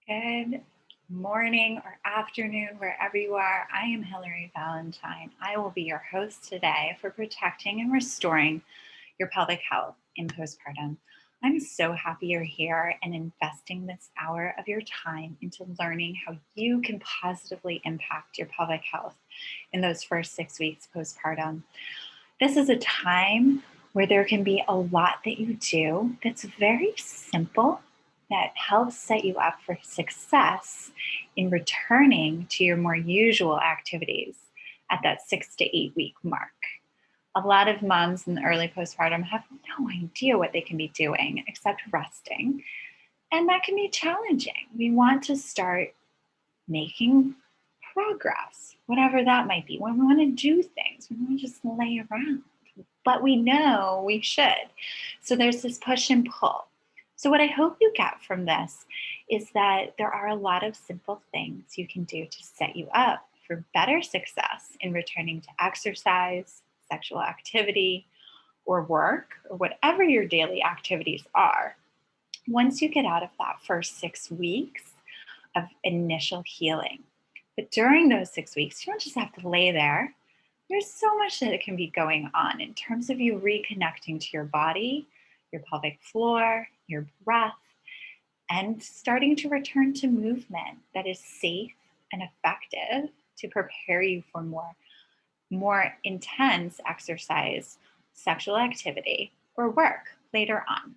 Good morning or afternoon, wherever you are. I am Hillary Valentine. I will be your host today for protecting and restoring your pelvic health in postpartum. I'm so happy you're here and investing this hour of your time into learning how you can positively impact your pelvic health in those first 6 weeks postpartum. This is a time where there can be a lot that you do that's very simple that helps set you up for success in returning to your more usual activities at that 6 to 8 week mark. A lot of moms in the early postpartum have no idea what they can be doing except resting, and that can be challenging. We want to start making progress, whatever that might be. When we want to do things, we want to just lay around, but we know we should. So there's this push and pull. So, what I hope you get from this is that there are a lot of simple things you can do to set you up for better success in returning to exercise, sexual activity, or work, or whatever your daily activities are. Once you get out of that first 6 weeks of initial healing. But during those 6 weeks, you don't just have to lay there. There's so much that can be going on in terms of you reconnecting to your body, your pelvic floor, your breath, and starting to return to movement that is safe and effective to prepare you for more intense exercise, sexual activity, or work later on.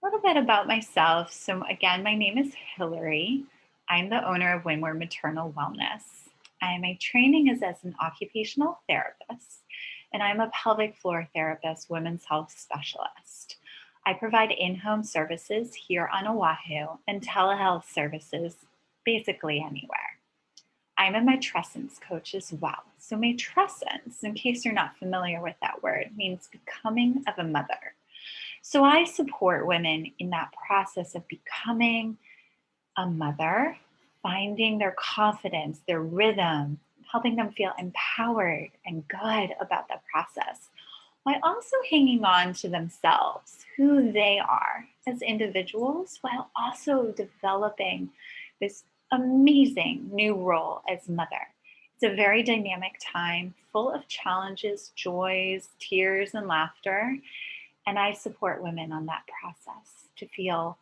A little bit about myself. So again, my name is Hillary. I'm the owner of Windward Maternal Wellness. My training is as an occupational therapist, and I'm a pelvic floor therapist, women's health specialist. I provide in-home services here on Oahu and telehealth services basically anywhere. I'm a matrescence coach as well. So matrescence, in case you're not familiar with that word, means becoming of a mother. So I support women in that process of becoming a mother, finding their confidence, their rhythm, helping them feel empowered and good about the process, while also hanging on to themselves, who they are as individuals, while also developing this amazing new role as mother. It's a very dynamic time, full of challenges, joys, tears, and laughter. And I support women on that process to feel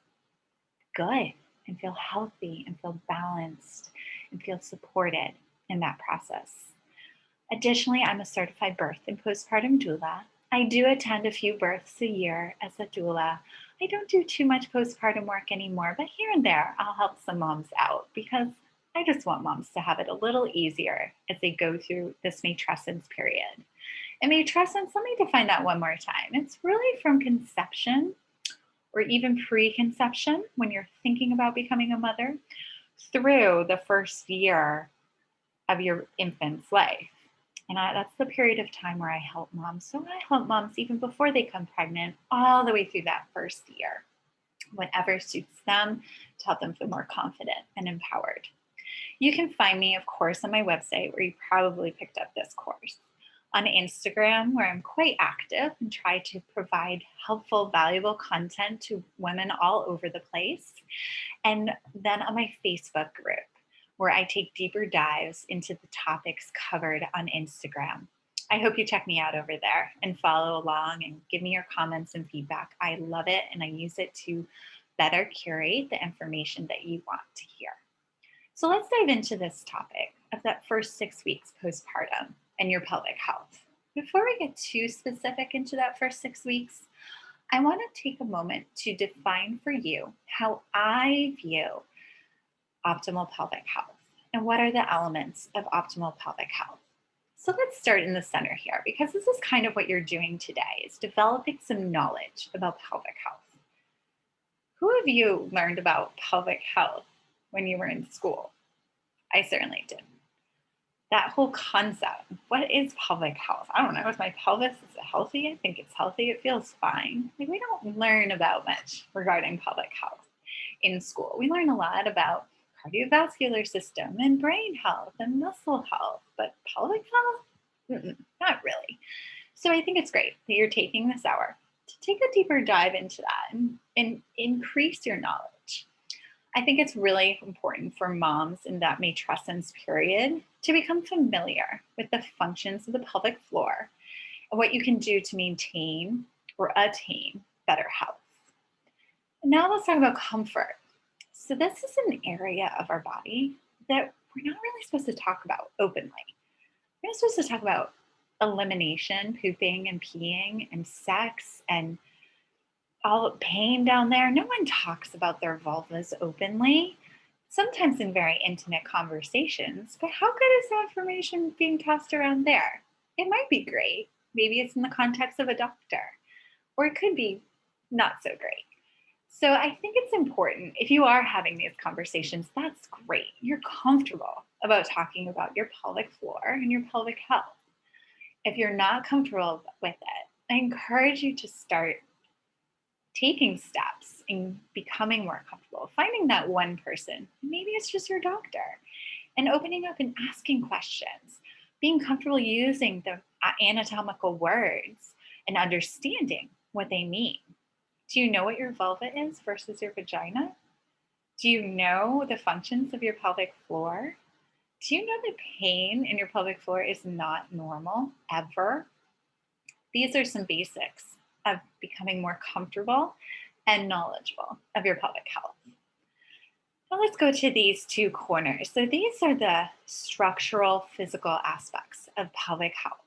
good and feel healthy and feel balanced and feel supported in that process. Additionally, I'm a certified birth and postpartum doula. I do attend a few births a year as a doula. I don't do too much postpartum work anymore, but here and there I'll help some moms out because I just want moms to have it a little easier as they go through this matrescence period. And matrescence, let me define that one more time. It's really from conception or even preconception when you're thinking about becoming a mother through the first year of your infant's life. And that's the period of time where I help moms. So I help moms even before they become pregnant, all the way through that first year, whatever suits them to help them feel more confident and empowered. You can find me, of course, on my website where you probably picked up this course. On Instagram, where I'm quite active and try to provide helpful, valuable content to women all over the place. And then on my Facebook group, where I take deeper dives into the topics covered on Instagram. I hope you check me out over there and follow along and give me your comments and feedback. I love it, and I use it to better curate the information that you want to hear. So let's dive into this topic of that first 6 weeks postpartum and your pelvic health. Before we get too specific into that first 6 weeks, I want to take a moment to define for you how I view optimal pelvic health and what are the elements of optimal pelvic health. So let's start in the center here, because this is kind of what you're doing today, is developing some knowledge about pelvic health. Who of you learned about pelvic health when you were in school? I certainly did. That whole concept, what is pelvic health? I don't know. Is my pelvis, is it healthy? I think it's healthy. It feels fine. We don't learn about much regarding pelvic health in school. We learn a lot about cardiovascular system and brain health and muscle health, but pelvic health, not really. So I think it's great that you're taking this hour to take a deeper dive into that and increase your knowledge. I think it's really important for moms in that matrescence period to become familiar with the functions of the pelvic floor and what you can do to maintain or attain better health. And now let's talk about comfort. So, this is an area of our body that we're not really supposed to talk about openly. We're not supposed to talk about elimination, pooping and peeing, and sex and all pain down there. No one talks about their vulvas openly, sometimes in very intimate conversations. But how good is the information being tossed around there? It might be great. Maybe it's in the context of a doctor, or it could be not so great. So I think it's important if you are having these conversations, that's great. You're comfortable about talking about your pelvic floor and your pelvic health. If you're not comfortable with it, I encourage you to start taking steps in becoming more comfortable, finding that one person, maybe it's just your doctor, and opening up and asking questions, being comfortable using the anatomical words and understanding what they mean. Do you know what your vulva is versus your vagina? Do you know the functions of your pelvic floor? Do you know that pain in your pelvic floor is not normal ever? These are some basics of becoming more comfortable and knowledgeable of your pelvic health. Now let's go to these two corners. So these are the structural physical aspects of pelvic health.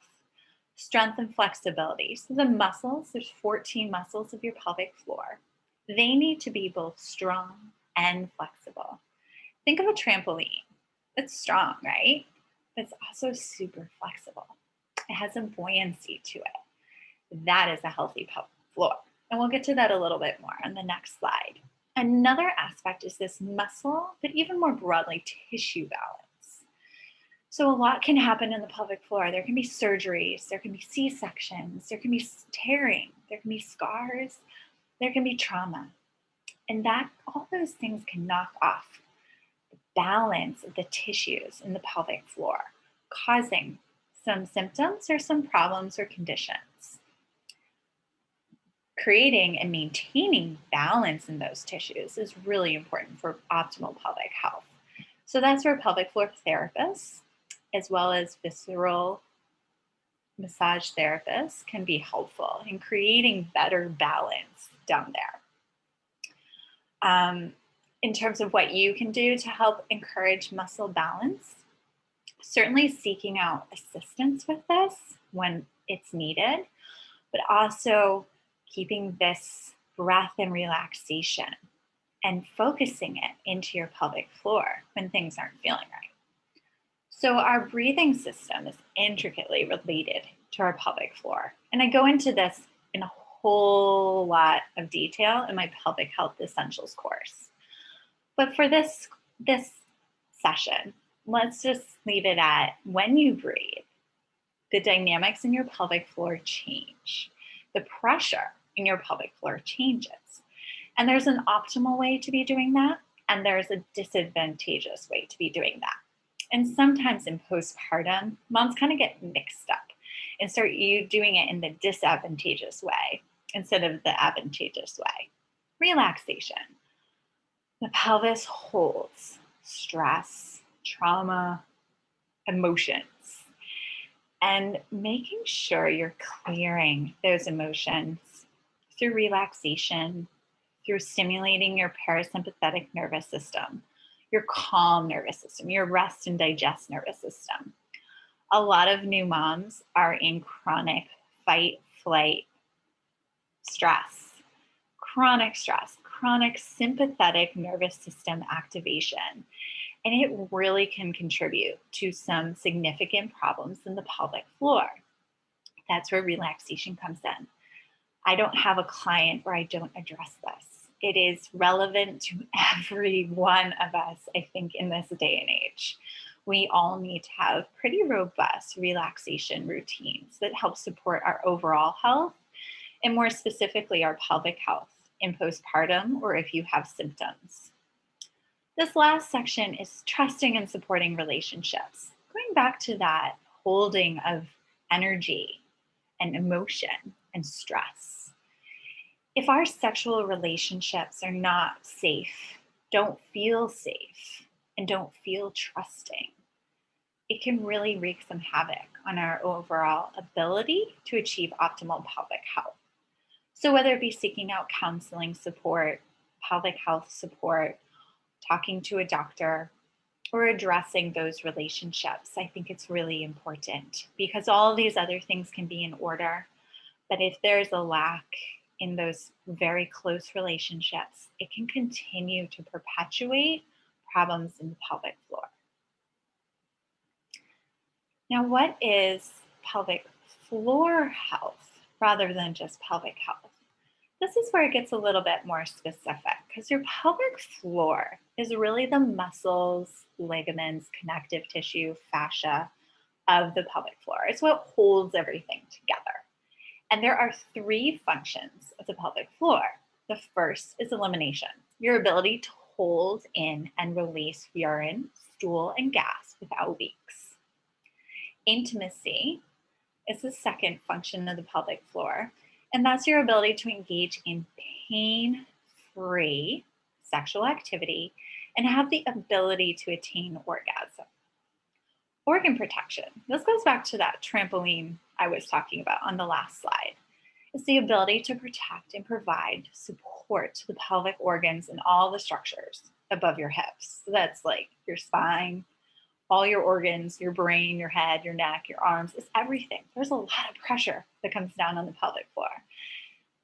Strength and flexibility. So the muscles, there's 14 muscles of your pelvic floor. They need to be both strong and flexible. Think of a trampoline. It's strong, right? But it's also super flexible. It has a buoyancy to it. That is a healthy pelvic floor. And we'll get to that a little bit more on the next slide. Another aspect is this muscle, but even more broadly, tissue balance. So a lot can happen in the pelvic floor. There can be surgeries, there can be C-sections, there can be tearing, there can be scars, there can be trauma. And that all those things can knock off the balance of the tissues in the pelvic floor, causing some symptoms or some problems or conditions. Creating and maintaining balance in those tissues is really important for optimal pelvic health. So that's where pelvic floor therapists, as well as visceral massage therapists, can be helpful in creating better balance down there. In terms of what you can do to help encourage muscle balance, certainly seeking out assistance with this when it's needed, but also keeping this breath and relaxation and focusing it into your pelvic floor when things aren't feeling right. So our breathing system is intricately related to our pelvic floor. And I go into this in a whole lot of detail in my Pelvic Health Essentials course. But for this session, let's just leave it at when you breathe, the dynamics in your pelvic floor change. The pressure in your pelvic floor changes. And there's an optimal way to be doing that, and there's a disadvantageous way to be doing that. And sometimes in postpartum, moms kind of get mixed up and start doing it in the disadvantageous way instead of the advantageous way. Relaxation. The pelvis holds stress, trauma, emotions, and making sure you're clearing those emotions through relaxation, through stimulating your parasympathetic nervous system, your calm nervous system, your rest and digest nervous system. A lot of new moms are in chronic fight, flight stress, chronic sympathetic nervous system activation. And it really can contribute to some significant problems in the pelvic floor. That's where relaxation comes in. I don't have a client where I don't address this. It is relevant to every one of us, I think, in this day and age. We all need to have pretty robust relaxation routines that help support our overall health, and more specifically, our pelvic health in postpartum or if you have symptoms. This last section is trusting and supporting relationships. Going back to that holding of energy and emotion and stress. If our sexual relationships are not safe don't feel safe, and don't feel trusting, it can really wreak some havoc on our overall ability to achieve optimal pelvic health. So, whether it be seeking out counseling support, pelvic health support, talking to a doctor, or addressing those relationships, I think it's really important because all these other things can be in order. But if there's a lack in those very close relationships, it can continue to perpetuate problems in the pelvic floor. Now, what is pelvic floor health rather than just pelvic health? This is where it gets a little bit more specific because your pelvic floor is really the muscles, ligaments, connective tissue, fascia of the pelvic floor. It's what holds everything together. And there are three functions of the pelvic floor. The first is elimination, your ability to hold in and release urine, stool, and gas without leaks. Intimacy is the second function of the pelvic floor, and that's your ability to engage in pain-free sexual activity and have the ability to attain orgasm. Organ protection. This goes back to that trampoline I was talking about on the last slide. It's the ability to protect and provide support to the pelvic organs and all the structures above your hips. So that's like your spine, all your organs, your brain, your head, your neck, your arms, it's everything. There's a lot of pressure that comes down on the pelvic floor.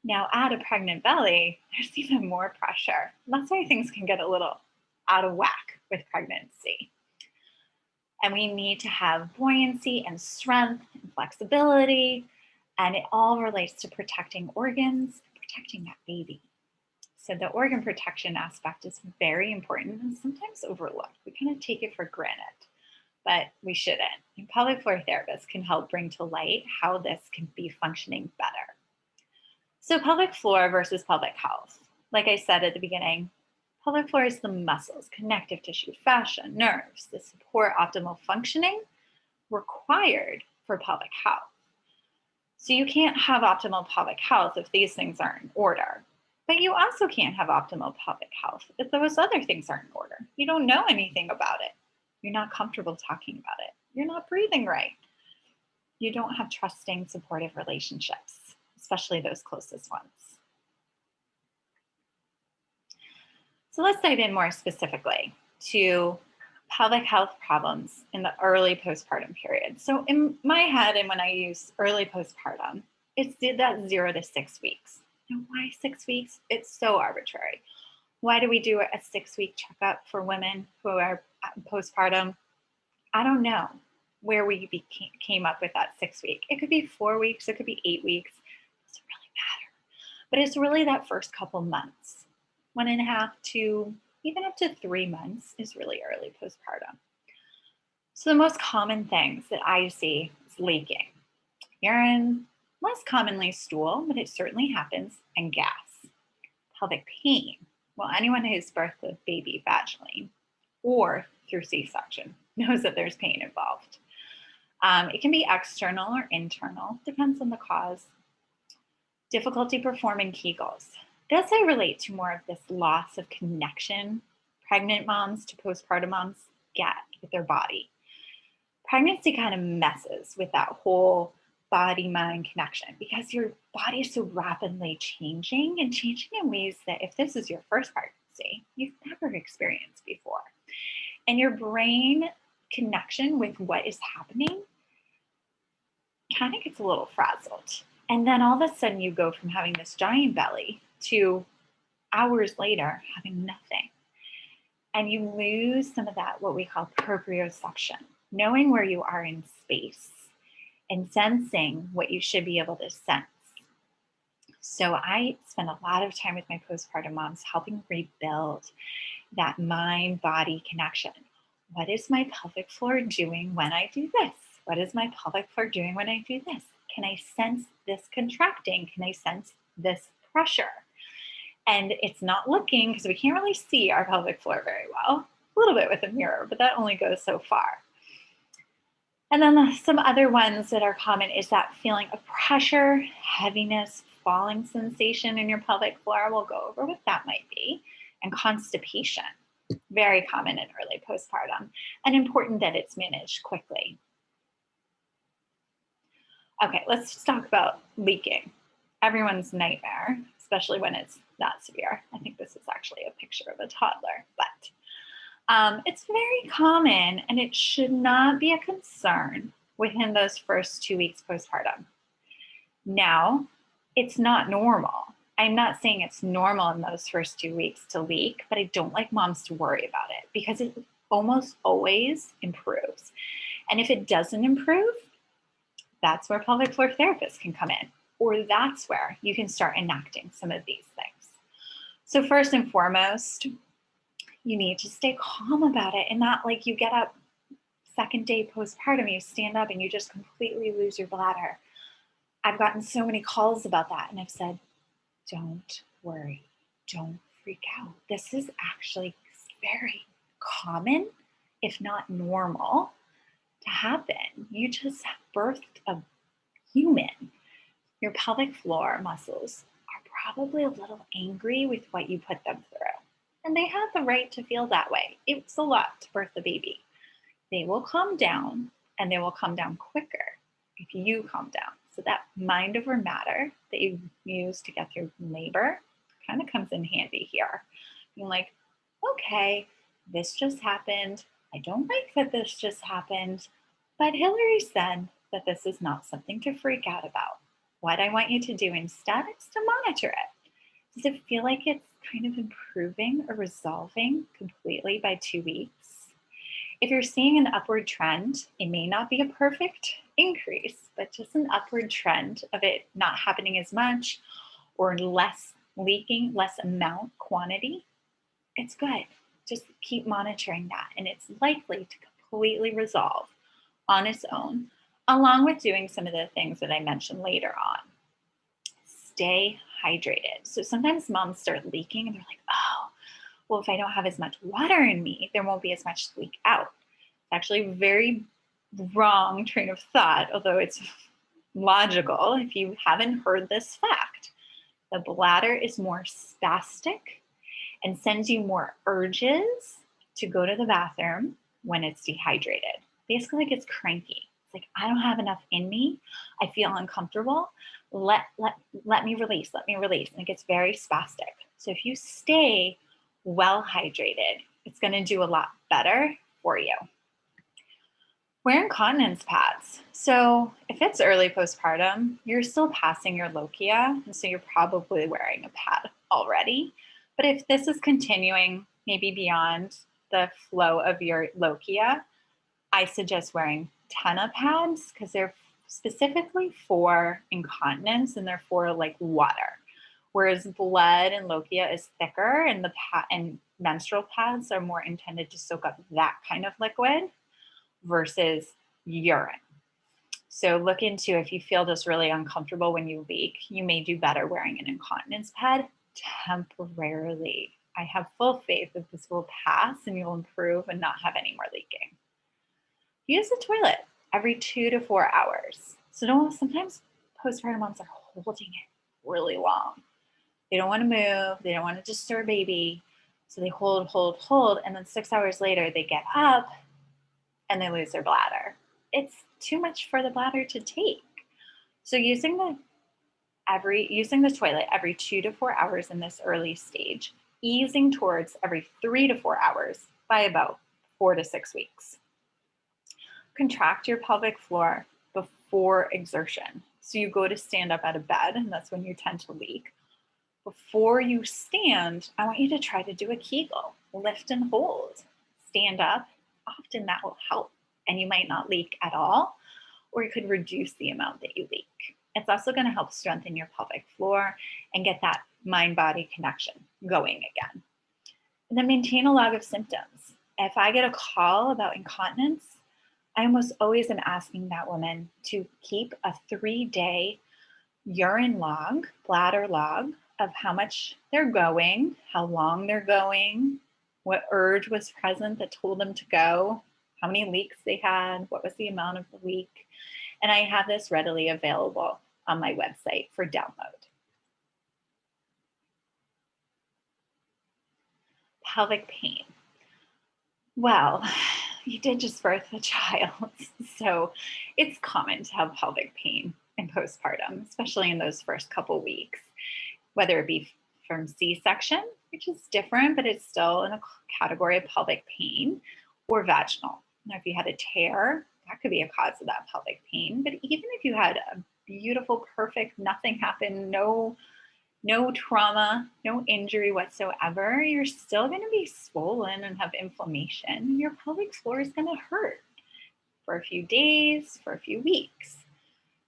Now, add a pregnant belly, there's even more pressure. That's why things can get a little out of whack with pregnancy. And we need to have buoyancy and strength and flexibility, and it all relates to protecting organs, protecting that baby. So the organ protection aspect is very important and sometimes overlooked. We kind of take it for granted, but we shouldn't. And pelvic floor therapists can help bring to light how this can be functioning better. So pelvic floor versus pelvic health. Like I said at the beginning, pelvic floor is the muscles, connective tissue, fascia, nerves that support optimal functioning required for pelvic health. So you can't have optimal pelvic health if these things aren't in order. But you also can't have optimal pelvic health if those other things aren't in order. You don't know anything about it. You're not comfortable talking about it. You're not breathing right. You don't have trusting, supportive relationships, especially those closest ones. So let's dive in more specifically to pelvic health problems in the early postpartum period. So in my head, and when I use early postpartum, it's that 0 to 6 weeks. Now, why 6 weeks? It's so arbitrary. Why do we do a 6-week checkup for women who are postpartum? I don't know where we came up with that 6 week. It could be 4 weeks, it could be 8 weeks. It doesn't really matter. But it's really that first couple months, 1.5 to even up to 3 months is really early postpartum. So the most common things that I see is leaking, urine, less commonly stool, but it certainly happens, and gas. Pelvic pain. Well, anyone who's birthed a baby vaginally or through C-section knows that there's pain involved. It can be external or internal, depends on the cause. Difficulty performing Kegels. This I relate to more of this loss of connection pregnant moms to postpartum moms get with their body. Pregnancy kind of messes with that whole body-mind connection because your body is so rapidly changing and changing in ways that if this is your first pregnancy, you've never experienced before. And your brain connection with what is happening kind of gets a little frazzled. And then all of a sudden you go from having this giant belly to hours later having nothing. And you lose some of that, what we call proprioception, knowing where you are in space and sensing what you should be able to sense. So I spend a lot of time with my postpartum moms helping rebuild that mind-body connection. What is my pelvic floor doing when I do this? What is my pelvic floor doing when I do this? Can I sense this contracting? Can I sense this pressure? And it's not looking, because we can't really see our pelvic floor very well, a little bit with a mirror, but that only goes so far. And then some other ones that are common is that feeling of pressure, heaviness, falling sensation in your pelvic floor. We'll go over what that might be. and constipation. Very common in early postpartum, and important that it's managed quickly. Okay, let's just talk about leaking. Everyone's nightmare, especially when it's that severe. I think this is actually a picture of a toddler, but it's very common and it should not be a concern within those first 2 weeks postpartum. Now, it's not normal. I'm not saying it's normal in those first 2 weeks to leak, but I don't like moms to worry about it because it almost always improves. And if it doesn't improve, that's where pelvic floor therapists can come in, or that's where you can start enacting some of these things. So first and foremost, you need to stay calm about it and not like you get up second day postpartum, you stand up and you just completely lose your bladder. I've gotten so many calls about that and I've said, don't worry, don't freak out. This is actually very common, if not normal, to happen. You just birthed a human. Your pelvic floor muscles are probably a little angry with what you put them through. And they have the right to feel that way. It's a lot to birth a baby. They will calm down and they will calm down quicker if you calm down. So that mind over matter that you use to get through labor kind of comes in handy here. You're like, okay, this just happened. I don't like that this just happened, but Hillary said that this is not something to freak out about. What I want you to do instead is to monitor it. Does it feel like it's kind of improving or resolving completely by 2 weeks? If you're seeing an upward trend, it may not be a perfect increase, but just an upward trend of it not happening as much or less leaking, less amount, quantity, it's good. Just keep monitoring that and it's likely to completely resolve on its own, along with doing some of the things that I mentioned later on. Stay hydrated. So sometimes moms start leaking and they're like, oh, well, if I don't have as much water in me, there won't be as much to leak out. It's actually a very wrong train of thought, although it's logical if you haven't heard this fact. The bladder is more spastic and sends you more urges to go to the bathroom when it's dehydrated. Basically, it gets cranky. It's like, I don't have enough in me. I feel uncomfortable. Let me release, let me release. And it gets very spastic. So if you stay well hydrated, it's going to do a lot better for you. Wear incontinence pads. So if it's early postpartum, you're still passing your lochia, and so you're probably wearing a pad already. But if this is continuing maybe beyond the flow of your lochia, I suggest wearing Tena pads because they're specifically for incontinence and they're for like water. Whereas blood and lochia is thicker and and menstrual pads are more intended to soak up that kind of liquid versus urine. So look into if you feel just really uncomfortable when you leak, you may do better wearing an incontinence pad temporarily. I have full faith that this will pass and you'll improve and not have any more leaking. Use the toilet every 2 to 4 hours. So sometimes postpartum moms are holding it really long. They don't want to move. They don't want to disturb baby. So they hold. And then 6 hours later, they get up and they lose their bladder. It's too much for the bladder to take. So using the toilet every 2 to 4 hours in this early stage, easing towards every 3 to 4 hours by about 4 to 6 weeks. Contract your pelvic floor before exertion. So you go to stand up out of bed, and that's when you tend to leak. Before you stand, I want you to try to do a Kegel, lift and hold. Stand up. Often that will help, and you might not leak at all, or you could reduce the amount that you leak. It's also going to help strengthen your pelvic floor and get that mind-body connection going again. And then maintain a log of symptoms. If I get a call about incontinence, I almost always am asking that woman to keep a 3-day urine log, bladder log, of how much they're going, how long they're going, what urge was present that told them to go, how many leaks they had, what was the amount of the leak. And I have this readily available on my website for download. pelvic pain. Well, you did just birth a child, so it's common to have pelvic pain in postpartum, especially in those first couple weeks, whether it be from C-section, which is different, but it's still in a category of pelvic pain, or vaginal. Now, if you had a tear, that could be a cause of that pelvic pain. But even if you had a beautiful, perfect, nothing happened, no trauma, no injury whatsoever, you're still going to be swollen and have inflammation. Your pelvic floor is going to hurt for a few days, for a few weeks.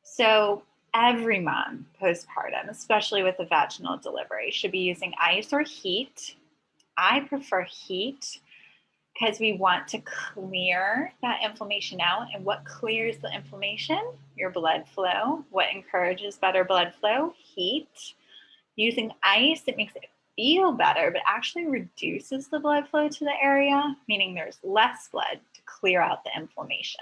So every mom postpartum, especially with a vaginal delivery, should be using ice or heat. I prefer heat because we want to clear that inflammation out. And what clears the inflammation? Your blood flow. What encourages better blood flow? Heat. Using ice, it makes it feel better, but actually reduces the blood flow to the area, meaning there's less blood to clear out the inflammation.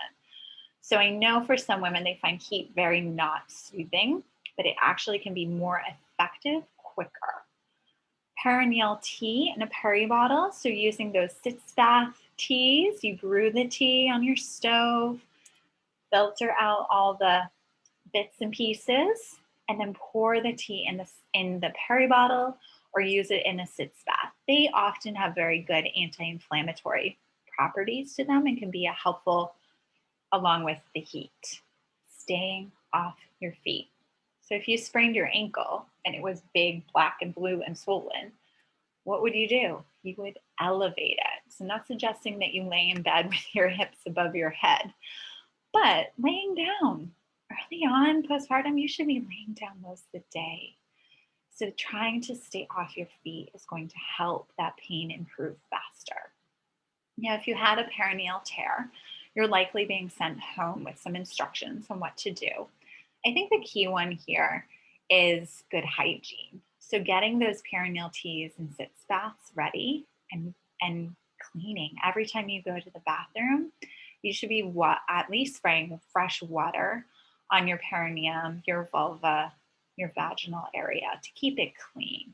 So I know for some women, they find heat very not soothing, but it actually can be more effective quicker. Perineal tea in a peri bottle. So using those sitz bath teas, you brew the tea on your stove, filter out all the bits and pieces, and then pour the tea in the peri bottle or use it in a sitz bath. They often have very good anti-inflammatory properties to them and can be a helpful along with the heat. Staying off your feet. So if you sprained your ankle and it was big, black and blue and swollen, what would you do? You would elevate it. So I'm not suggesting that you lay in bed with your hips above your head, but laying down. Early on postpartum, you should be laying down most of the day. So trying to stay off your feet is going to help that pain improve faster. Now, if you had a perineal tear, you're likely being sent home with some instructions on what to do. I think the key one here is good hygiene. So getting those perineal teas and sitz baths ready and cleaning. Every time you go to the bathroom, you should be at least spraying fresh water on your perineum, your vulva, your vaginal area to keep it clean.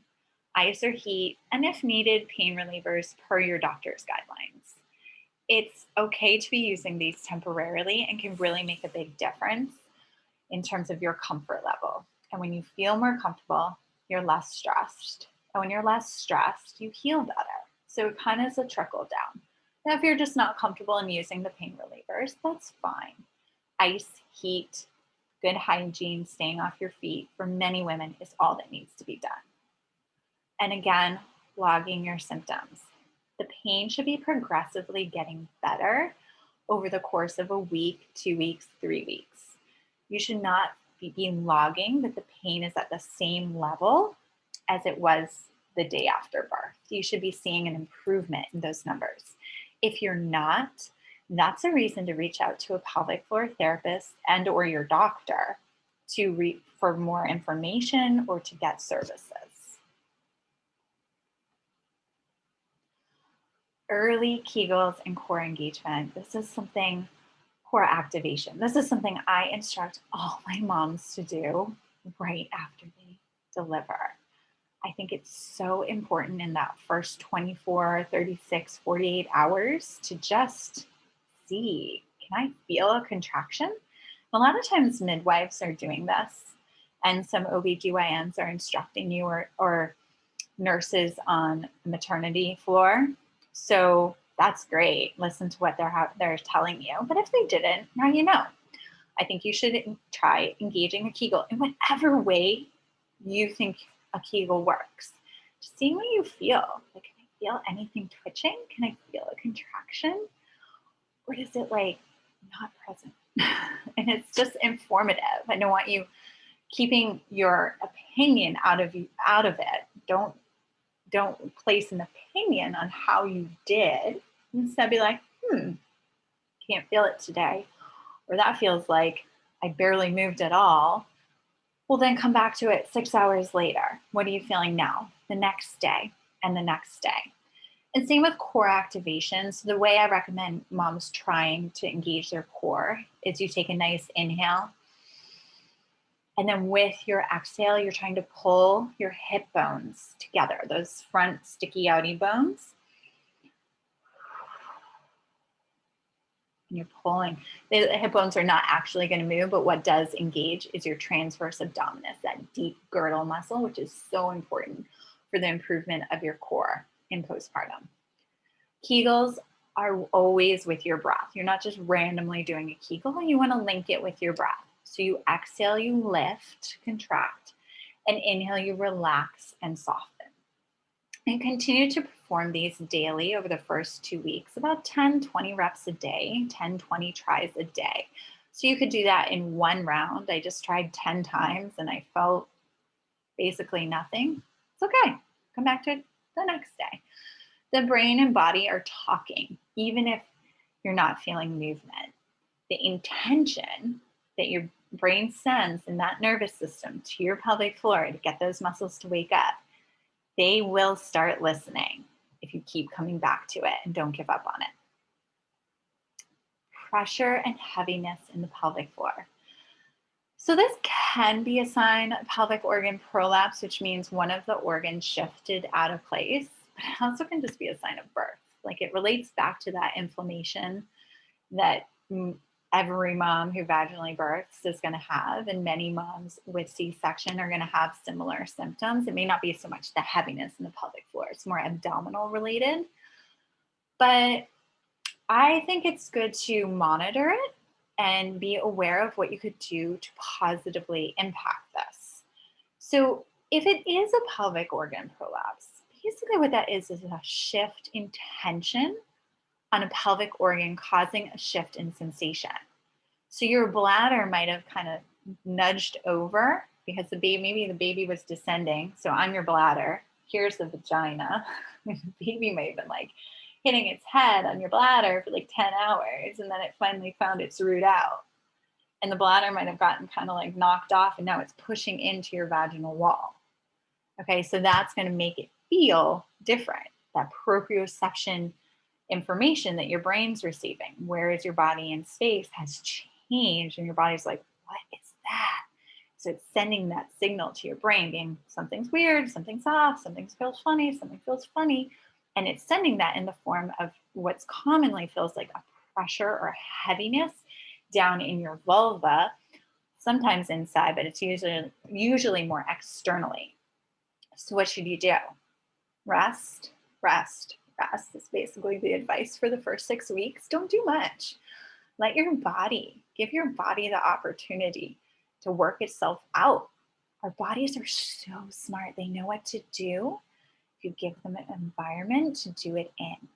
Ice or heat, and if needed, pain relievers per your doctor's guidelines. It's okay to be using these temporarily and can really make a big difference in terms of your comfort level. And when you feel more comfortable, you're less stressed. And when you're less stressed, you heal better. So it kind of is a trickle down. Now, if you're just not comfortable in using the pain relievers, that's fine. Ice, heat, good hygiene, staying off your feet for many women is all that needs to be done. And again, logging your symptoms. The pain should be progressively getting better over the course of a week, 2 weeks, 3 weeks. You should not be logging that the pain is at the same level as it was the day after birth. You should be seeing an improvement in those numbers. If you're not, that's a reason to reach out to a pelvic floor therapist and or your doctor for more information or to get services. Early Kegels and core engagement. This is something, core activation. This is something I instruct all my moms to do right after they deliver. I think it's so important in that first 24, 36, 48 hours to just see, can I feel a contraction? A lot of times midwives are doing this and some OBGYNs are instructing you or nurses on the maternity floor. So that's great. Listen to what they're telling you. But if they didn't, now you know. I think you should try engaging a Kegel in whatever way you think a Kegel works. Just seeing what you feel. Like, can I feel anything twitching? Can I feel a contraction? Or is it like not present? And it's just informative. I don't want you keeping your opinion out of it. Don't place an opinion on how you did. Instead, be like, can't feel it today. Or that feels like I barely moved at all. Well, then come back to it 6 hours later. What are you feeling now? The next day and the next day. And same with core activation. So the way I recommend moms trying to engage their core is you take a nice inhale. And then with your exhale, you're trying to pull your hip bones together, those front sticky outy bones. and you're pulling. The hip bones are not actually going to move, but what does engage is your transverse abdominis, that deep girdle muscle, which is so important for the improvement of your core in postpartum. Kegels are always with your breath. You're not just randomly doing a Kegel. You want to link it with your breath. So you exhale, you lift, contract, and inhale, you relax and soften. And continue to perform these daily over the first 2 weeks, about 10, 20 reps a day, 10, 20 tries a day. So you could do that in one round. I just tried 10 times and I felt basically nothing. It's okay. Come back to it the next day. The brain and body are talking, even if you're not feeling movement. The intention that your brain sends in that nervous system to your pelvic floor to get those muscles to wake up, they will start listening if you keep coming back to it and don't give up on it. Pressure and heaviness in the pelvic floor. So this can be a sign of pelvic organ prolapse, which means one of the organs shifted out of place, but it also can just be a sign of birth. Like it relates back to that inflammation that every mom who vaginally births is going to have, and many moms with C-section are going to have similar symptoms. It may not be so much the heaviness in the pelvic floor, it's more abdominal related, but I think it's good to monitor it and be aware of what you could do to positively impact this. So if it is a pelvic organ prolapse, basically what that is a shift in tension on a pelvic organ causing a shift in sensation. So your bladder might have kind of nudged over because maybe the baby was descending. So on your bladder, here's the vagina. The baby may have been like hitting its head on your bladder for like 10 hours. And then it finally found its route out. And the bladder might have gotten kind of like knocked off and now it's pushing into your vaginal wall. Okay, so that's going to make it feel different. That proprioception information that your brain's receiving, where is your body in space, has changed, and your body's like, what is that? So it's sending that signal to your brain being something's weird, something's off, something feels funny, and it's sending that in the form of what's commonly feels like a pressure or heaviness down in your vulva, sometimes inside, but it's usually more externally. So what should you do? Rest, rest, rest. That's basically the advice for the first 6 weeks. Don't do much. Let your body, give your body the opportunity to work itself out. Our bodies are so smart. They know what to do if you give them an environment to do it in.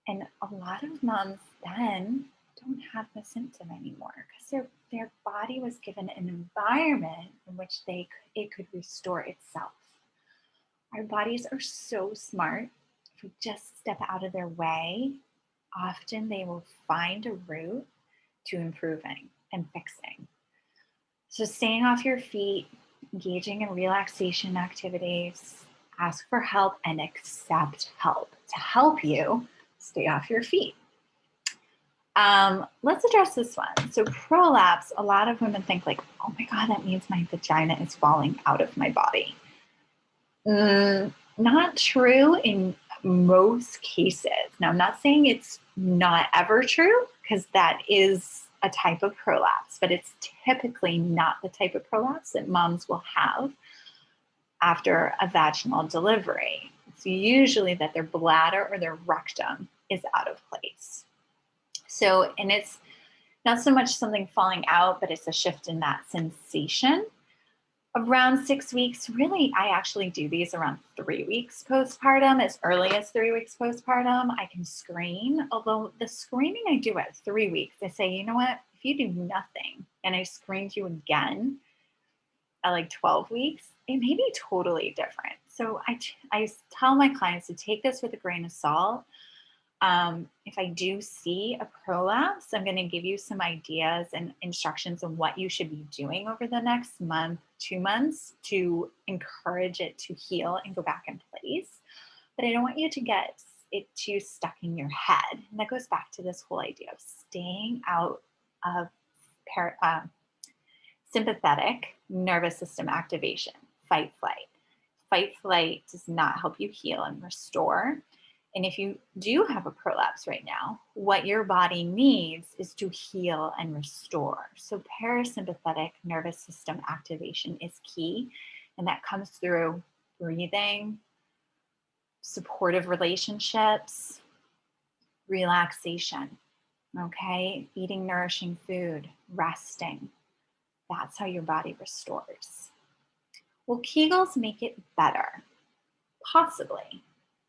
And a lot of moms then don't have the symptom anymore because their body was given an environment in which it could restore itself. Our bodies are so smart. If we just step out of their way, often they will find a route to improving and fixing. So staying off your feet, engaging in relaxation activities, ask for help and accept help to help you stay off your feet. Let's address this one. So prolapse, a lot of women think like, oh my God, that means my vagina is falling out of my body. Not true in most cases. Now, I'm not saying it's not ever true because that is a type of prolapse, but it's typically not the type of prolapse that moms will have after a vaginal delivery. It's usually that their bladder or their rectum is out of place. So, and it's not so much something falling out, but it's a shift in that sensation. Around 6 weeks, really, I actually do these around 3 weeks postpartum, as early as 3 weeks postpartum. I can screen, although the screening I do at 3 weeks, I say, you know what, if you do nothing and I screened you again at like 12 weeks, it may be totally different. So I tell my clients to take this with a grain of salt. If I do see a prolapse, I'm going to give you some ideas and instructions on what you should be doing over the next month, 2 months to encourage it to heal and go back in place. But I don't want you to get it too stuck in your head. And that goes back to this whole idea of staying out of sympathetic nervous system activation, fight, flight. Fight, flight does not help you heal and restore. And if you do have a prolapse right now, what your body needs is to heal and restore. So, parasympathetic nervous system activation is key, and that comes through breathing, supportive relationships, relaxation, okay? Eating nourishing food, resting. That's how your body restores. Will Kegels make it better? Possibly.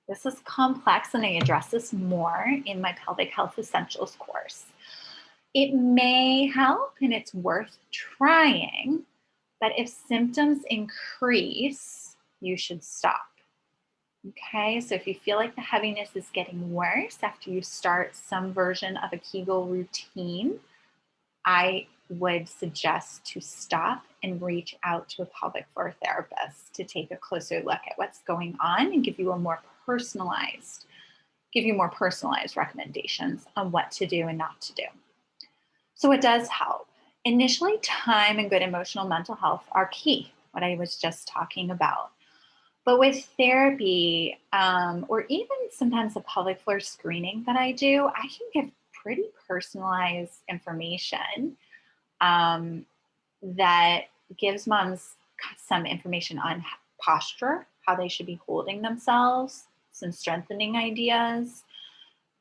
This is complex, and I address this more in my Pelvic Health Essentials course. It may help, and it's worth trying, but if symptoms increase, you should stop. Okay, so if you feel like the heaviness is getting worse after you start some version of a Kegel routine, I would suggest to stop and reach out to a pelvic floor therapist to take a closer look at what's going on and give you more personalized recommendations on what to do and not to do. So it does help. Initially, time and good emotional mental health are key, what I was just talking about. But with therapy, or even sometimes a pelvic floor screening that I do, I can give pretty personalized information that gives moms some information on posture, how they should be holding themselves, some strengthening ideas,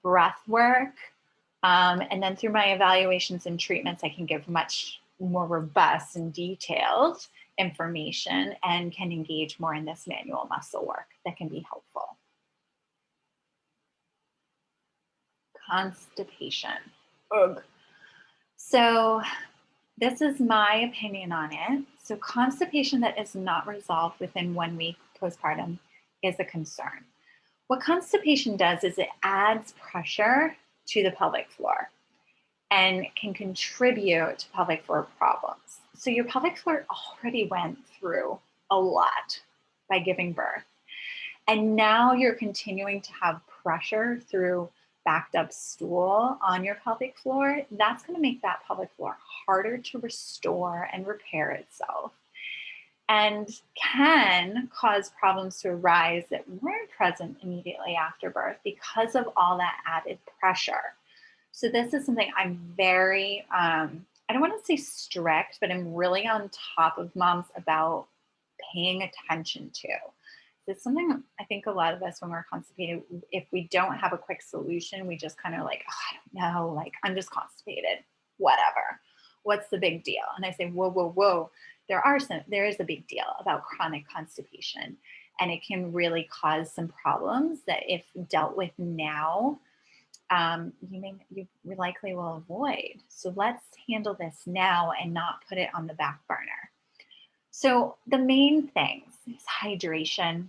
breath work. And then through my evaluations and treatments, I can give much more robust and detailed information and can engage more in this manual muscle work that can be helpful. Constipation. Ugh. So this is my opinion on it. So constipation that is not resolved within 1 week postpartum is a concern. What constipation does is it adds pressure to the pelvic floor and can contribute to pelvic floor problems. So your pelvic floor already went through a lot by giving birth. And now you're continuing to have pressure through backed up stool on your pelvic floor. That's going to make that pelvic floor harder to restore and repair itself, and can cause problems to arise that weren't present immediately after birth because of all that added pressure. So this is something I'm very, I don't want to say strict, but I'm really on top of moms about paying attention to. It's something I think a lot of us, when we're constipated, if we don't have a quick solution, we just kind of like, oh, I don't know, like I'm just constipated, whatever. What's the big deal? And I say, whoa. There is a big deal about chronic constipation, and it can really cause some problems that if dealt with now, you likely will avoid. So let's handle this now and not put it on the back burner. So the main things is hydration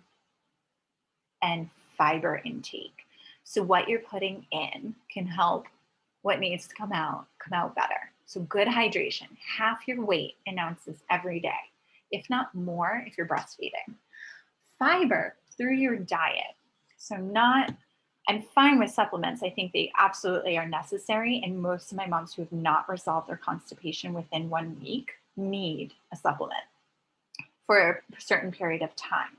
and fiber intake. So what you're putting in can help what needs to come out better. So good hydration, half your weight in ounces every day, if not more if you're breastfeeding. Fiber through your diet. So I'm fine with supplements. I think they absolutely are necessary. And most of my moms who have not resolved their constipation within 1 week need a supplement for a certain period of time.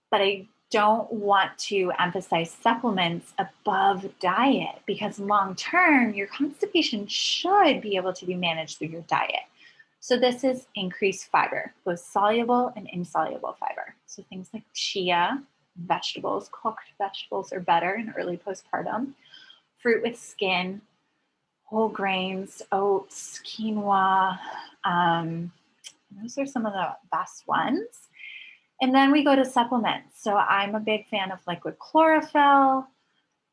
But I don't want to emphasize supplements above diet, because long term, your constipation should be able to be managed through your diet. So this is increased fiber, both soluble and insoluble fiber. So things like chia, vegetables, cooked vegetables are better in early postpartum. Fruit with skin, whole grains, oats, quinoa. Those are some of the best ones. And then we go to supplements. So I'm a big fan of liquid chlorophyll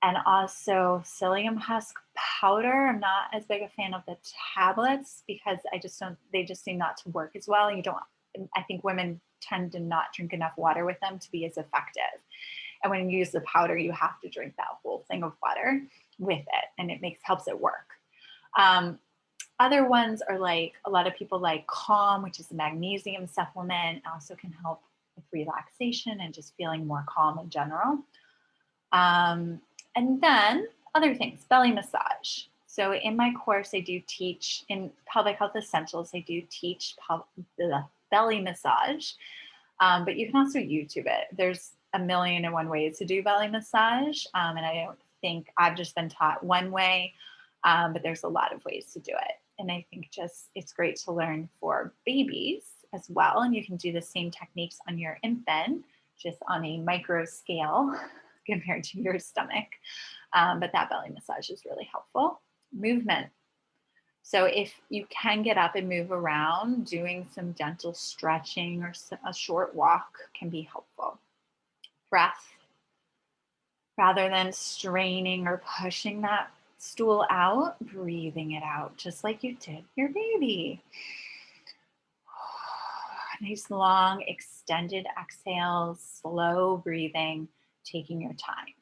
and also psyllium husk powder. I'm not as big a fan of the tablets because they just seem not to work as well. I think women tend to not drink enough water with them to be as effective. And when you use the powder, you have to drink that whole thing of water with it, and it helps it work. Other ones are like, a lot of people like Calm, which is a magnesium supplement, also can help with relaxation and just feeling more calm in general. And then other things, belly massage. So in my course, I do teach, in Pelvic Health Essentials, I do teach the belly massage, but you can also YouTube it. There's a million and one ways to do belly massage. And I don't think I've just been taught one way, but there's a lot of ways to do it. And I think just it's great to learn for babies as well. And you can do the same techniques on your infant, just on a micro scale compared to your stomach. But that belly massage is really helpful. Movement. So if you can get up and move around, doing some gentle stretching or a short walk can be helpful. Breath. Rather than straining or pushing that stool out, breathing it out just like you did your baby. Nice long extended exhales, slow breathing, taking your time.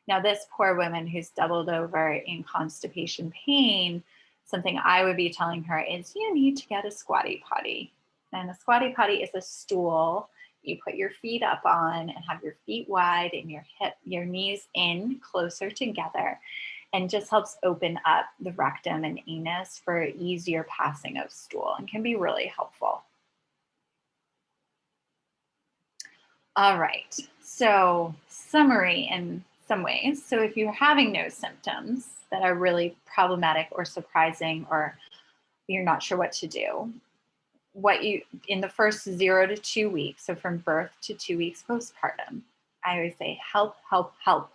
Now this poor woman who's doubled over in constipation pain, something I would be telling her is you need to get a squatty potty. And a squatty potty is a stool you put your feet up on and have your feet wide and your knees in closer together, and just helps open up the rectum and anus for easier passing of stool and can be really helpful. All right, so summary in some ways. So if you're having no symptoms that are really problematic or surprising, or you're not sure what to do, in the first 0 to 2 weeks, so from birth to 2 weeks postpartum, I always say help, help, help.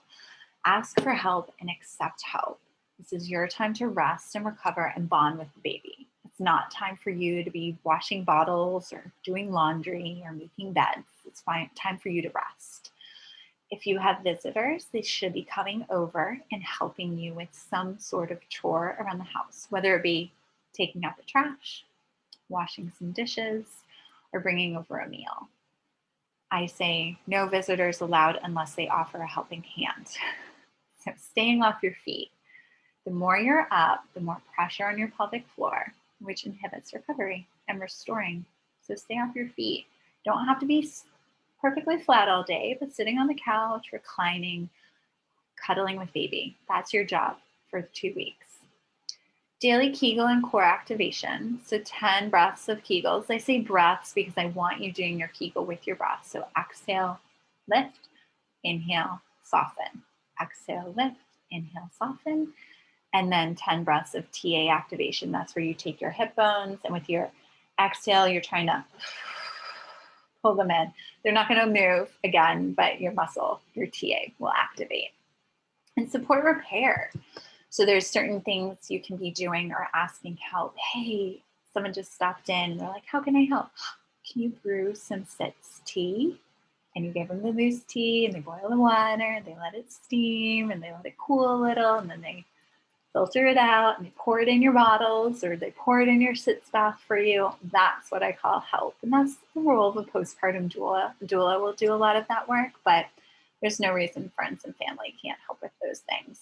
Ask for help and accept help. This is your time to rest and recover and bond with the baby. It's not time for you to be washing bottles or doing laundry or making beds. It's time for you to rest. If you have visitors, they should be coming over and helping you with some sort of chore around the house, whether it be taking out the trash, washing some dishes, or bringing over a meal. I say no visitors allowed unless they offer a helping hand. So staying off your feet. The more you're up, the more pressure on your pelvic floor, which inhibits recovery and restoring. So stay off your feet. Don't have to be perfectly flat all day, but sitting on the couch, reclining, cuddling with baby. That's your job for 2 weeks. Daily Kegel and core activation. So 10 breaths of Kegels. I say breaths because I want you doing your Kegel with your breath. So exhale, lift, inhale, soften. Exhale, lift, inhale, soften. And then 10 breaths of TA activation. That's where you take your hip bones and with your exhale, you're trying to pull them in. They're not going to move again, but your muscle, your TA will activate. And support repair. So there's certain things you can be doing or asking help. Hey, someone just stopped in. They're like, how can I help? Can you brew some sitz tea? And you give them the loose tea and they boil the water, they let it steam and they let it cool a little, and then they filter it out and they pour it in your bottles or they pour it in your sitz bath for you. That's what I call help. And that's the role of a postpartum doula. Doula will do a lot of that work, but there's no reason friends and family can't help with those things.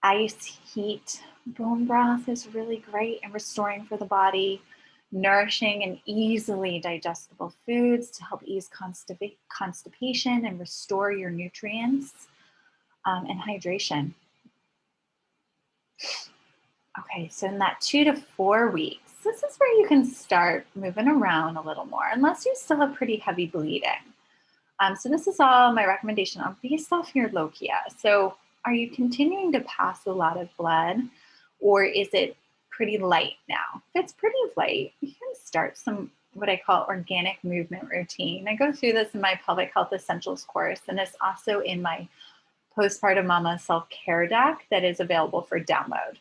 Ice, heat, bone broth is really great and restoring for the body. Nourishing and easily digestible foods to help ease constipation and restore your nutrients, and hydration. Okay, so in that 2 to 4 weeks, this is where you can start moving around a little more, unless you still have pretty heavy bleeding. So this is all my recommendation based off your lochia. So are you continuing to pass a lot of blood, or is it pretty light now? If it's pretty light, you can start some what I call organic movement routine. I go through this in my Pelvic Health Essentials course, and it's also in my Postpartum Mama Self-Care deck that is available for download.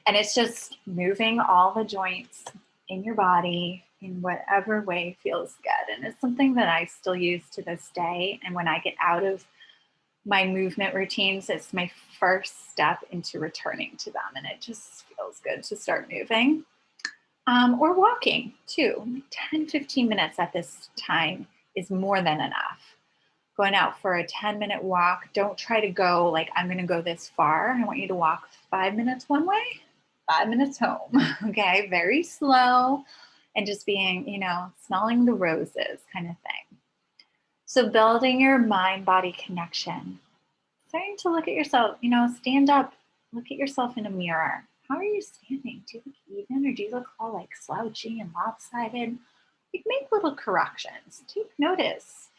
And it's just moving all the joints in your body in whatever way feels good. And it's something that I still use to this day. And when I get out of my movement routines, it's my first step into returning to them. And it just feels good to start moving. Or walking too. 10, 15 minutes at this time is more than enough. Going out for a 10-minute walk. Don't try to go like, I'm going to go this far. I want you to walk 5 minutes one way, 5 minutes home. Okay. Very slow and just being, smelling the roses kind of thing. So building your mind-body connection. Starting to look at yourself, stand up, look at yourself in a mirror. How are you standing? Do you look even, or do you look all slouchy and lopsided? Make little corrections. Take notice.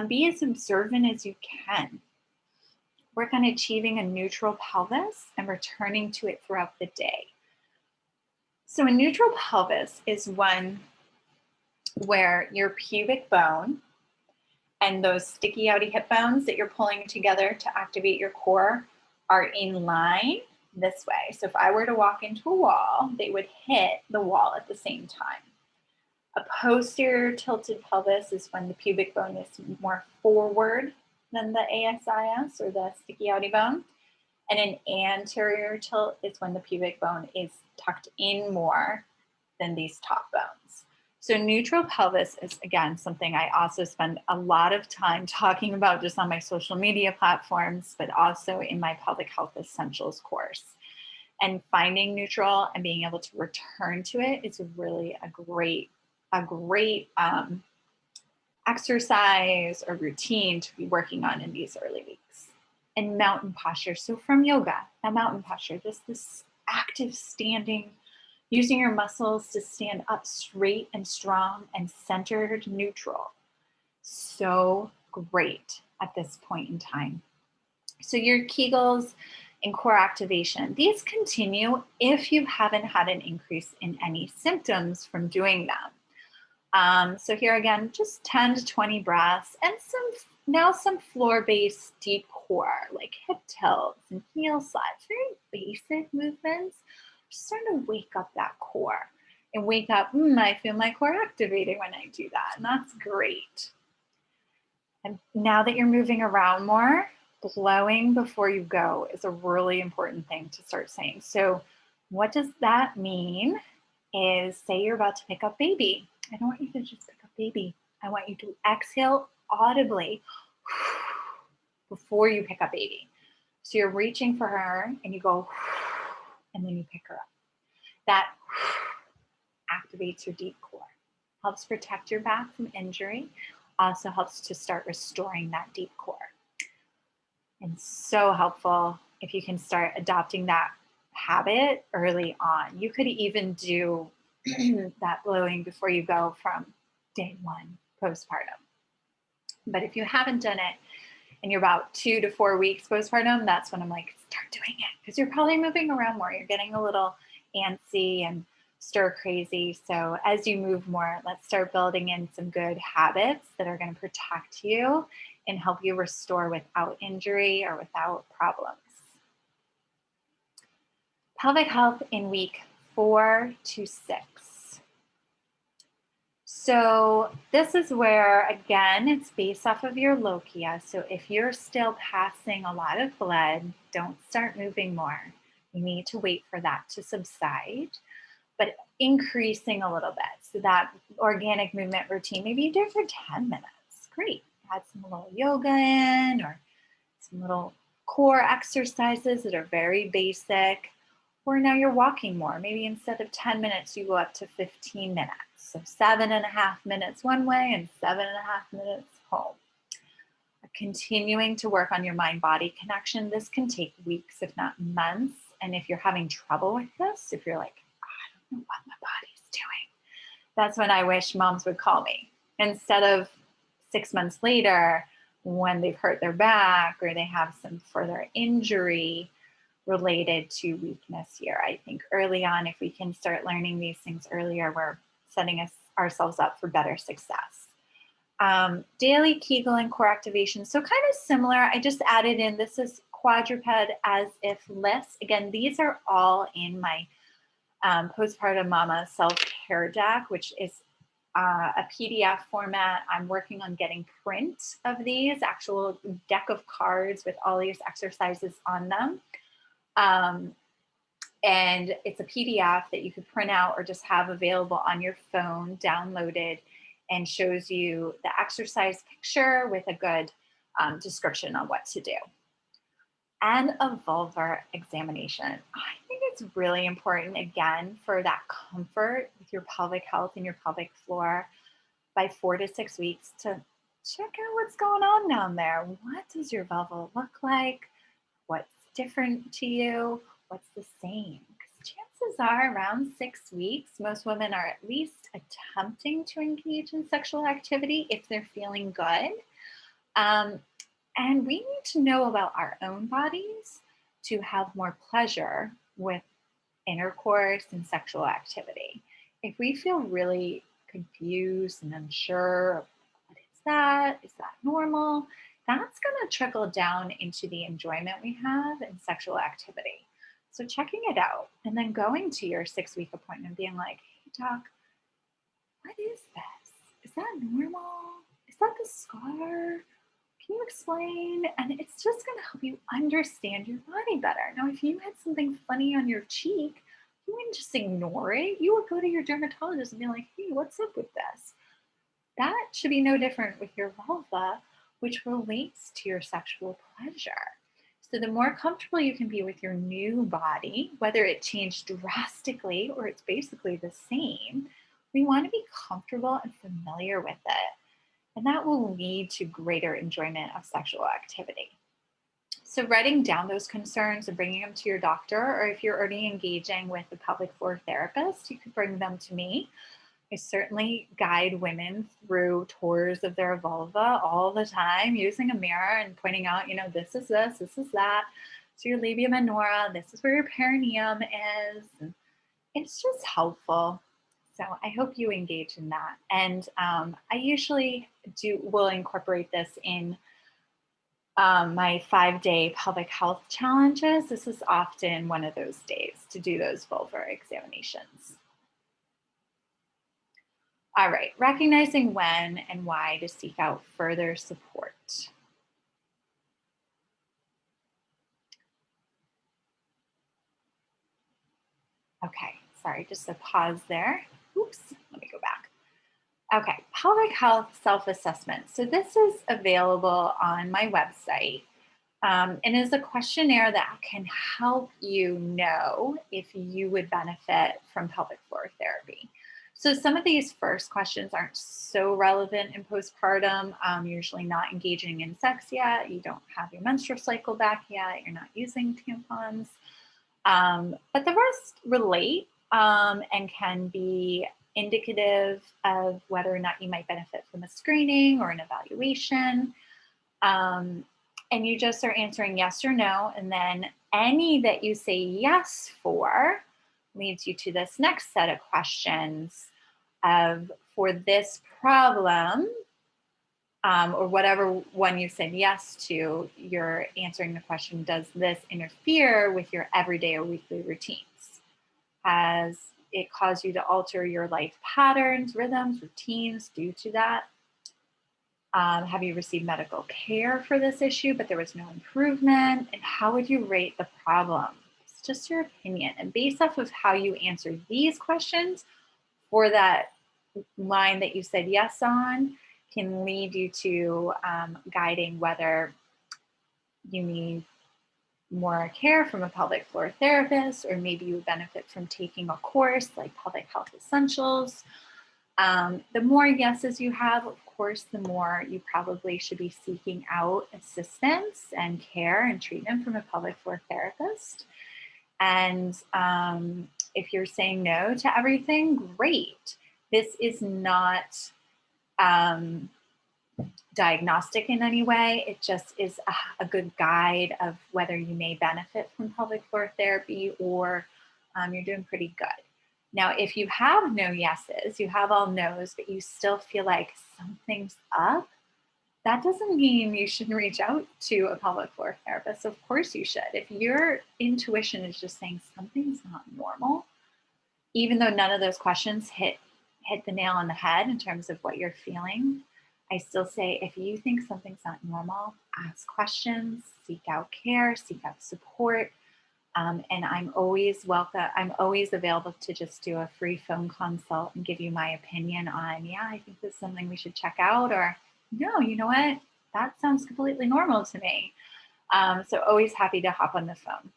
Be as observant as you can. Work on achieving a neutral pelvis and returning to it throughout the day. So a neutral pelvis is one where your pubic bone and those sticky outy hip bones that you're pulling together to activate your core are in line this way. So if I were to walk into a wall, they would hit the wall at the same time. A posterior tilted pelvis is when the pubic bone is more forward than the ASIS or the sticky outy bone. And an anterior tilt is when the pubic bone is tucked in more than these top bones. So neutral pelvis is, again, something I also spend a lot of time talking about just on my social media platforms, but also in my Pelvic Health Essentials course. And finding neutral and being able to return to it is really a great exercise or routine to be working on in these early weeks. And mountain posture. So from yoga, a mountain posture, just this active standing, using your muscles to stand up straight and strong and centered, neutral. So great at this point in time. So your Kegels and core activation, these continue if you haven't had an increase in any symptoms from doing them. So here again, just 10 to 20 breaths and some floor-based deep core, like hip tilts and heel slides, very basic movements. Just starting to wake up that core and wake up, I feel my core activating when I do that, and that's great. And now that you're moving around more, blowing before you go is a really important thing to start saying. So what does that mean? Is say you're about to pick up baby. I don't want you to just pick up baby. I want you to exhale audibly before you pick up baby. So you're reaching for her and you go, and then you pick her up. That activates your deep core, helps protect your back from injury, also helps to start restoring that deep core. And so helpful if you can start adopting that habit early on. You could even do that blowing before you go from day one postpartum. But if you haven't done it and you're about 2 to 4 weeks postpartum, that's when I'm like, start doing it, because you're probably moving around more. You're getting a little antsy and stir crazy. So as you move more, let's start building in some good habits that are going to protect you and help you restore without injury or without problems. Pelvic health in week 4 to 6. So this is where, again, it's based off of your lochia. So if you're still passing a lot of blood, don't start moving more. You need to wait for that to subside, but increasing a little bit. So that organic movement routine, maybe you do it for 10 minutes. Great. Add some little yoga in or some little core exercises that are very basic. Or now you're walking more. Maybe instead of 10 minutes, you go up to 15 minutes. So 7.5 minutes one way and 7.5 minutes home. Continuing to work on your mind-body connection. This can take weeks, if not months. And if you're having trouble with this, if you're like, I don't know what my body's doing, that's when I wish moms would call me. Instead of 6 months later, when they've hurt their back or they have some further injury related to weakness here. I think early on, if we can start learning these things earlier, we're setting ourselves up for better success. Daily Kegel and core activation. So kind of similar. I just added in, this is quadruped as if lifts. Again, these are all in my Postpartum Mama self-care deck, which is a PDF format. I'm working on getting print of these, actual deck of cards with all these exercises on them. And it's a PDF that you could print out or just have available on your phone, downloaded, and shows you the exercise picture with a good description on what to do. And a vulvar examination. I think it's really important, again, for that comfort with your pelvic health and your pelvic floor by 4 to 6 weeks to check out what's going on down there. What does your vulva look like? What's different to you? What's the same? Because chances are around 6 weeks, most women are at least attempting to engage in sexual activity if they're feeling good. Um, and we need to know about our own bodies to have more pleasure with intercourse and sexual activity. If we feel really confused and unsure, what is that? Is that normal? That's going to trickle down into the enjoyment we have in sexual activity. So, checking it out and then going to your 6 week appointment, being like, hey, doc, what is this? Is that normal? Is that the scar? Can you explain? And it's just going to help you understand your body better. Now, if you had something funny on your cheek, you wouldn't just ignore it. You would go to your dermatologist and be like, hey, what's up with this? That should be no different with your vulva, which relates to your sexual pleasure. So, the more comfortable you can be with your new body, whether it changed drastically or it's basically the same, we want to be comfortable and familiar with it. And that will lead to greater enjoyment of sexual activity. So, writing down those concerns and bringing them to your doctor, or if you're already engaging with a pelvic floor therapist, you could bring them to me. I certainly guide women through tours of their vulva all the time, using a mirror and pointing out, this is this, this is that. So, your labia minora, this is where your perineum is. And it's just helpful. So I hope you engage in that. And I usually will incorporate this in my 5-day pelvic health challenges. This is often one of those days to do those vulvar examinations. All right, recognizing when and why to seek out further support. Okay, sorry, just a pause there. Oops, let me go back. Okay, pelvic health self-assessment. So this is available on my website and is a questionnaire that can help you know if you would benefit from pelvic floor therapy. So some of these first questions aren't so relevant in postpartum. Usually not engaging in sex yet. You don't have your menstrual cycle back yet. You're not using tampons. But the rest relate and can be indicative of whether or not you might benefit from a screening or an evaluation. And you just are answering yes or no. And then any that you say yes for leads you to this next set of questions of, for this problem, or whatever one you said yes to, you're answering the question, does this interfere with your everyday or weekly routines? Has it caused you to alter your life patterns, rhythms, routines due to that? Have you received medical care for this issue, but there was no improvement? And how would you rate the problem? It's just your opinion. And based off of how you answer these questions for that line that you said yes on, can lead you to guiding whether you need more care from a pelvic floor therapist, or maybe you would benefit from taking a course like Pelvic Health Essentials. The more yeses you have, of course, the more you probably should be seeking out assistance and care and treatment from a pelvic floor therapist. And if you're saying no to everything, great. This is not diagnostic in any way. It just is a good guide of whether you may benefit from pelvic floor therapy or you're doing pretty good. Now, if you have no yeses, you have all no's, but you still feel like something's up, that doesn't mean you shouldn't reach out to a pelvic floor therapist. Of course you should. If your intuition is just saying something's not normal, even though none of those questions hit the nail on the head in terms of what you're feeling, I still say, if you think something's not normal, ask questions, seek out care, seek out support. And I'm always available to just do a free phone consult and give you my opinion on, yeah, I think this is something we should check out, or no, you know what, that sounds completely normal to me. So always happy to hop on the phone.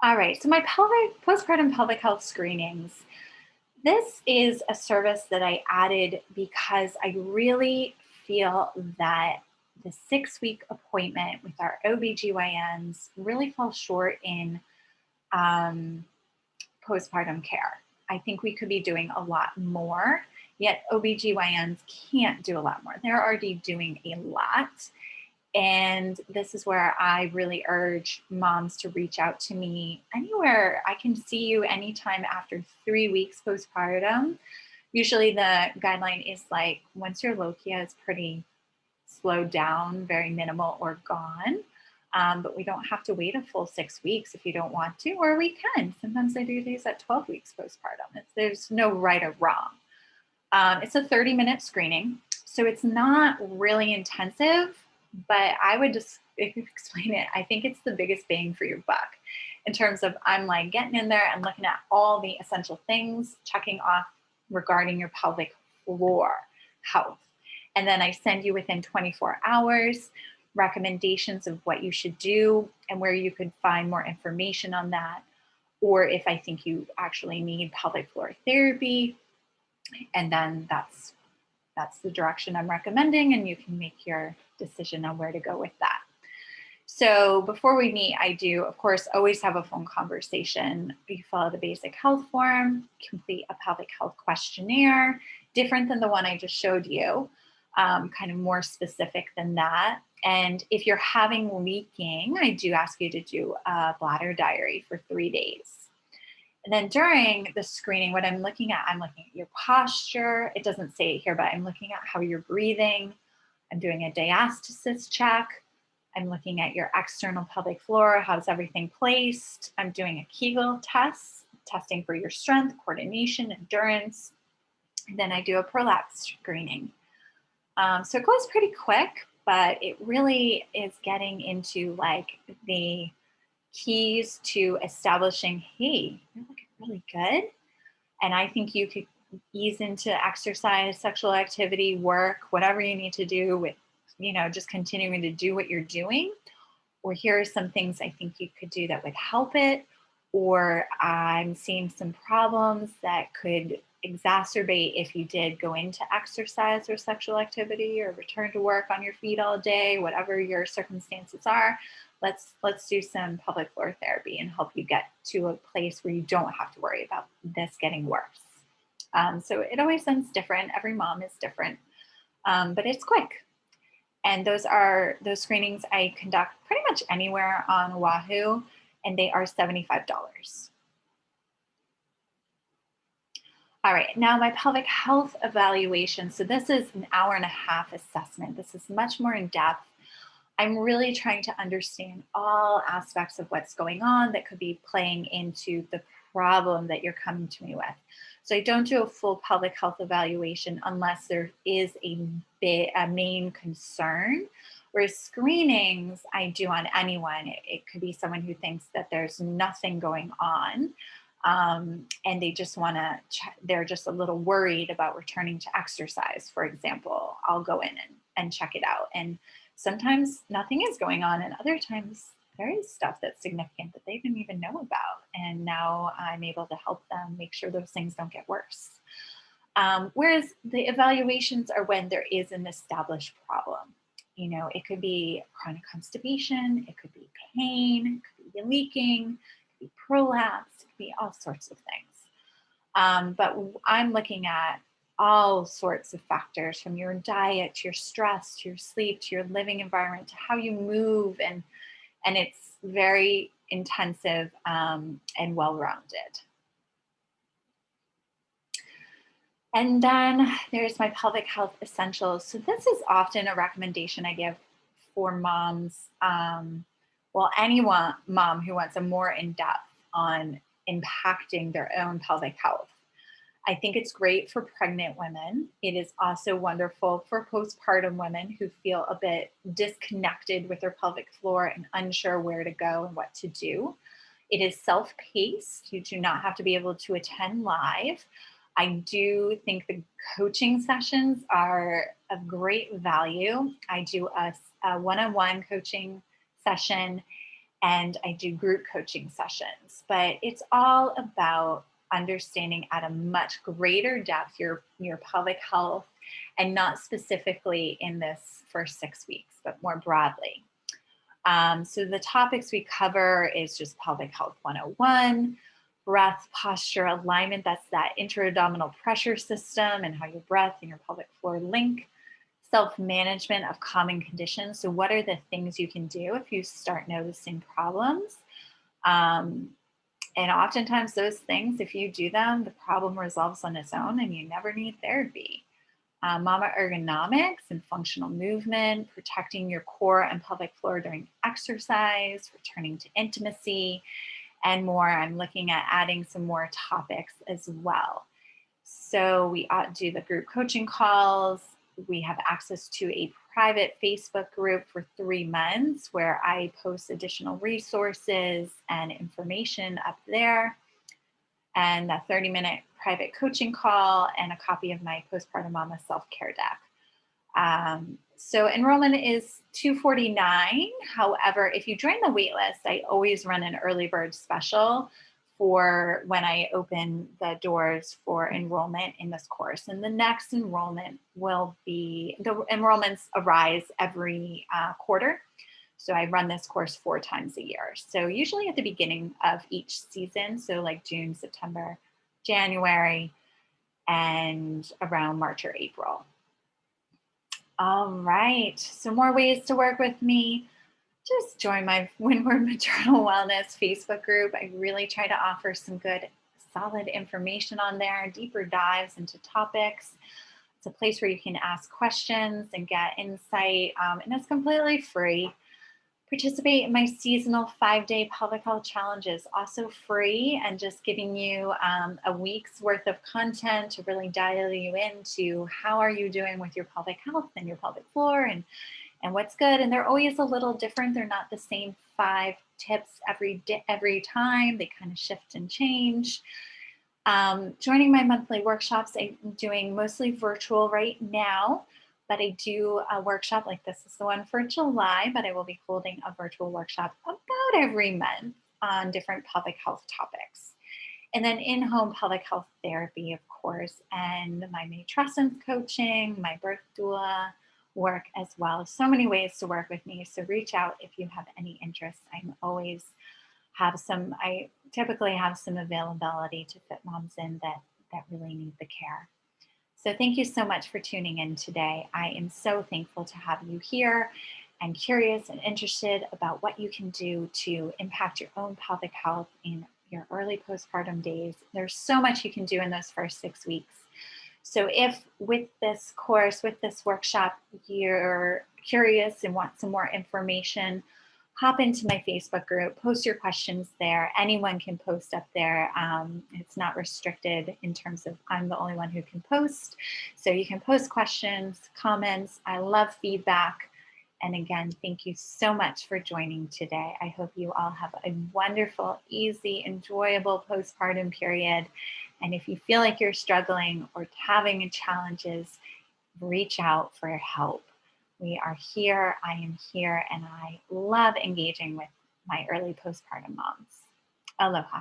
All right, so my postpartum pelvic health screenings. This is a service that I added because I really feel that the 6-week appointment with our OBGYNs really falls short in postpartum care. I think we could be doing a lot more Yet OBGYNs can't do a lot more. They're already doing a lot. And this is where I really urge moms to reach out to me anywhere. I can see you anytime after 3 weeks postpartum. Usually the guideline is like once your lochia is pretty slowed down, very minimal or gone. But we don't have to wait a full 6 weeks if you don't want to, or we can. Sometimes I do these at 12 weeks postpartum. There's no right or wrong. It's a 30-minute screening, so it's not really intensive, but I would just explain it. I think it's the biggest bang for your buck in terms of I'm like getting in there and looking at all the essential things, checking off regarding your pelvic floor health. And then I send you within 24 hours recommendations of what you should do and where you could find more information on that. Or if I think you actually need pelvic floor therapy, and then that's the direction I'm recommending, and you can make your decision on where to go with that. So before we meet, I do, of course, always have a phone conversation. You fill out the basic health form, complete a pelvic health questionnaire, different than the one I just showed you, kind of more specific than that. And if you're having leaking, I do ask you to do a bladder diary for 3 days. And then during the screening, what I'm looking at your posture. It doesn't say it here, but I'm looking at how you're breathing. I'm doing a diastasis check. I'm looking at your external pelvic floor. How's everything placed? I'm doing a Kegel test, testing for your strength, coordination, endurance. And then I do a prolapse screening. So it goes pretty quick, but it really is getting into like the keys to establishing, hey, you're looking really good. And I think you could ease into exercise, sexual activity, work, whatever you need to do with, just continuing to do what you're doing. Or here are some things I think you could do that would help it. Or I'm seeing some problems that could exacerbate if you did go into exercise or sexual activity or return to work on your feet all day, whatever your circumstances are. Let's do some pelvic floor therapy and help you get to a place where you don't have to worry about this getting worse. So it always sounds different. Every mom is different, but it's quick. And those screenings I conduct pretty much anywhere on Oahu, and they are $75. All right, now my pelvic health evaluation. So this is an 1.5-hour assessment. This is much more in depth. I'm really trying to understand all aspects of what's going on that could be playing into the problem that you're coming to me with. So I don't do a full pelvic health evaluation unless there is a main concern. Whereas screenings I do on anyone. It could be someone who thinks that there's nothing going on. And they just they're just a little worried about returning to exercise, for example. I'll go in and check it out. And sometimes nothing is going on, and other times there is stuff that's significant that they didn't even know about. And now I'm able to help them make sure those things don't get worse. Whereas the evaluations are when there is an established problem. It could be chronic constipation, it could be pain, it could be leaking, it could be prolapse, it could be all sorts of things. But I'm looking at all sorts of factors, from your diet to your stress to your sleep to your living environment to how you move, and it's very intensive and well-rounded. And then there's my pelvic health essentials. So this is often a recommendation I give for moms, any mom who wants a more in-depth on impacting their own pelvic health. I think it's great for pregnant women. It is also wonderful for postpartum women who feel a bit disconnected with their pelvic floor and unsure where to go and what to do. It is self-paced. You do not have to be able to attend live. I do think the coaching sessions are of great value. I do a one-on-one coaching session, and I do group coaching sessions, but it's all about understanding at a much greater depth your pelvic health, and not specifically in this first 6 weeks, but more broadly. So the topics we cover is just pelvic health 101. breath, posture, alignment. That's that intra-abdominal pressure system and how your breath and your pelvic floor link. Self-management of common conditions. So what are the things you can do if you start noticing problems? Um, and oftentimes those things, if you do them, the problem resolves on its own and you never need therapy. Mama ergonomics and functional movement, protecting your core and pelvic floor during exercise, returning to intimacy, and more. I'm looking at adding some more topics as well. So we do the group coaching calls. We have access to a private Facebook group for 3 months where I post additional resources and information up there. And a 30-minute private coaching call and a copy of my Postpartum Mama self-care deck. So enrollment is $249. However, if you join the waitlist, I always run an early bird special for when I open the doors for enrollment in this course. And the next enrollment will be, the enrollments arise every quarter. So I run this course 4 times a year. So usually at the beginning of each season, so like June, September, January, and around March or April. All right, so more ways to work with me. Just join my Windward Maternal Wellness Facebook group. I really try to offer some good, solid information on there, deeper dives into topics. It's a place where you can ask questions and get insight, and it's completely free. Participate in my seasonal 5-day pelvic health challenges, also free, and just giving you a week's worth of content to really dial you into how are you doing with your pelvic health and your pelvic floor and what's good. And they're always a little different. They're not the same 5 tips every time. They kind of shift and change. Joining my monthly workshops, I'm doing mostly virtual right now. But I do a workshop, like this is the one for July, but I will be holding a virtual workshop about every month on different pelvic health topics. And then in-home pelvic health therapy, of course, and my matrescence coaching, my birth doula work as well. So many ways to work with me. So reach out if you have any interest. I typically have some availability to fit moms in that really need the care. So thank you so much for tuning in today. I am so thankful to have you here and curious and interested about what you can do to impact your own pelvic health in your early postpartum days. There's so much you can do in those first 6 weeks. So if with this course, with this workshop, you're curious and want some more information, hop into my Facebook group, post your questions there. Anyone can post up there. It's not restricted in terms of I'm the only one who can post. So you can post questions, comments. I love feedback. And again, thank you so much for joining today. I hope you all have a wonderful, easy, enjoyable postpartum period. And if you feel like you're struggling or having challenges, reach out for help. We are here, I am here, and I love engaging with my early postpartum moms. Aloha.